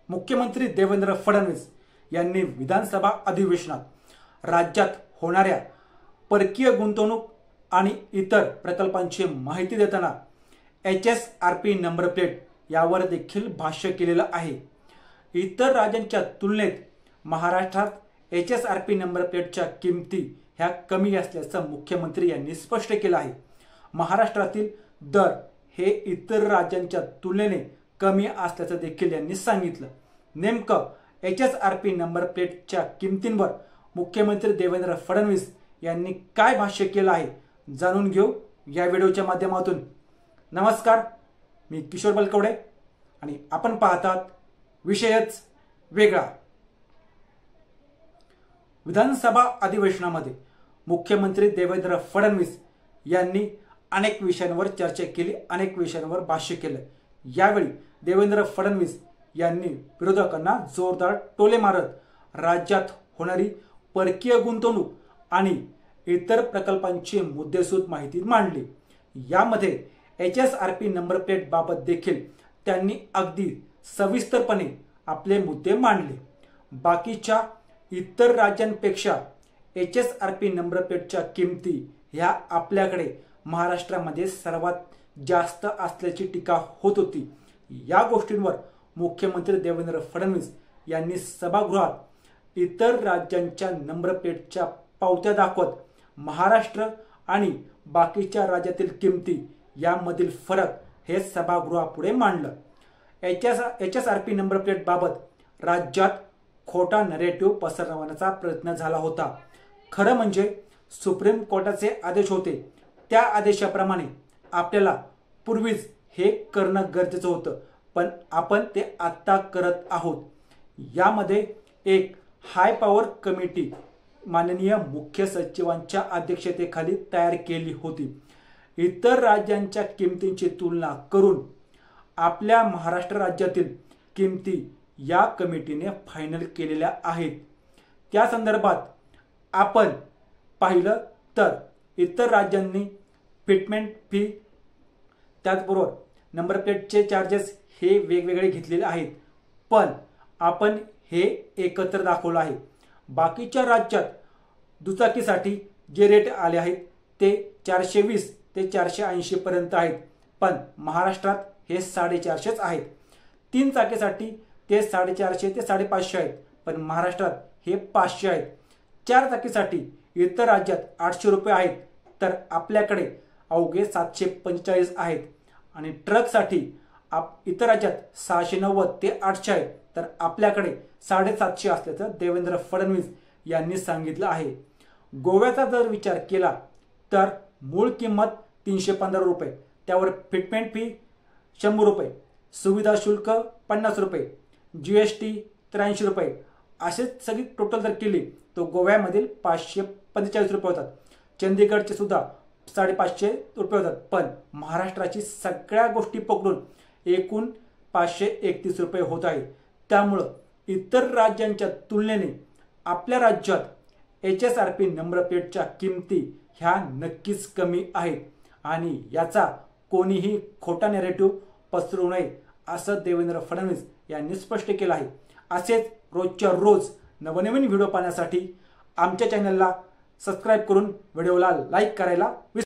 मुख्यमंत्री देवेंद्र फडणवीस यांनी विधानसभा अधिवेशनात राज्यात होणाऱ्या परकीय गुंतवणूक आणि इतर प्रकल्पांची माहिती देताना HSRP नंबर प्लेट यावर देखील भाष्य केलेलं आहे। इतर राज्यांच्या तुलनेत महाराष्ट्रात HSRP नंबर प्लेटच्या किमती ह्या कमी असल्याचं मुख्यमंत्री यांनी स्पष्ट केलं आहे। महाराष्ट्रातील दर हे इतर राज्यांच्या तुलनेने कमी असल्याचं देखील यांनी सांगितलं। नेमकं HSRP नंबर प्लेटच्या किमतींवर मुख्यमंत्री देवेंद्र फडणवीस यांनी काय भाष्य केलं आहे जाणून घेऊ या व्हिडिओच्या माध्यमातून। नमस्कार, मी किशोर बलकवडे आणि आपण पाहतात विषयच वेगळा। विधानसभा अधिवेशनामध्ये मुख्यमंत्री देवेंद्र फडणवीस यांनी अनेक विषयांवर चर्चा केली, अनेक विषयांवर भाष्य केलं। यावेळी देवेंद्र फडणवीस यांनी विरोधकांना जोरदार टोले मारत राज्यात होणारी परकीय गुंतवणूक आणि इतर प्रकल्पांची मुद्देसूद माहिती मांडली। यामध्ये HSRP नंबर प्लेट बाबत देखील त्यांनी अगदी सविस्तरपणे आपले मुद्दे मांडले। बाकीच्या इतर राज्यांपेक्षा HSRP नंबर प्लेटच्या किमती ह्या आपल्याकडे महाराष्ट्रामध्ये सर्वात जास्त असल्याची टीका होत होती। या गोष्टींवर मुख्यमंत्री देवेंद्र फडणवीस यांनी सभागृहात इतर राज्यांच्या नंबर प्लेटच्या पावत्या दाखवत महाराष्ट्र आणि बाकीच्या राज्यातील किमती यामधील फरक हे सभागृहापुढे मांडलं। HSRP नंबर प्लेट बाबत राज्यात खोटा नरेटिव्ह पसरवण्याचा प्रयत्न झाला होता। खरं म्हणजे सुप्रीम कोर्टाचे आदेश होते, त्या आदेशाप्रमाणे आपल्याला पूर्वीच हे करणं गरजेचं होतं, पण आपण ते आता करत आहोत। यामध्ये एक हाय पॉवर कमिटी माननीय मुख्य सचिवांच्या अध्यक्षतेखाली तयार केली होती। इतर राज्यांच्या किमतींची तुलना करून आपल्या महाराष्ट्र राज्यातील किमती या कमिटीने फायनल केलेल्या आहेत। त्या संदर्भात आपण पाहिलं तर इतर राज्यांनी फिटमेंट फी त्याचबरोबर नंबर प्लेटचे चार्जेस हे वेगवेगळे घेतलेले आहेत, पण आपण हे एकत्र दाखवलं आहे। बाकीच्या राज्यात दुचाकीसाठी जे रेट आले आहेत ते 420 ते 480 पर्यंत आहेत, पण महाराष्ट्रात हे 450 आहेत। 3 चाकीसाठी ते 450 ते 550 आहेत, पण महाराष्ट्रात हे 500 आहेत। 4 चाकीसाठी इतर राज्यात 800 रुपये आहेत, तर आपल्याकडे अवघे 745 आहेत। आणि ट्रकसाठी इतर राज्यात 690 ते 800 आहेत, तर आपल्याकडे 750 असल्याचं देवेंद्र फडणवीस यांनी सांगितलं आहे। गोव्याचा जर विचार केला तर मूळ किंमत 315 रुपये, त्यावर फिटमेंट फी 100 रुपये, सुविधा शुल्क 50 रुपये, GST 83 रुपये, असेच सगळी टोटल जर केली तो गोव्यामधील 545 रुपये होतात। चंदीगडचे सुद्धा 550 रुपये होतात, पण महाराष्ट्राची सगळ्या गोष्टी पकडून एकूण 531 रुपये होत आहे। त्यामुळं इतर राज्यांच्या तुलनेने आपल्या राज्यात HSRP नंबर प्लेटच्या किमती ह्या नक्कीच कमी आहेत आणि याचा कोणीही खोटा नॅरेटिव्ह पसरवू नये असं देवेंद्र फडणवीस यांनी स्पष्ट केलं आहे। असेच रोजच्या रोज नवनवीन व्हिडिओ पाहण्यासाठी आमच्या चॅनलला सबस्क्राईब करून व्हिडिओला लाईक करायला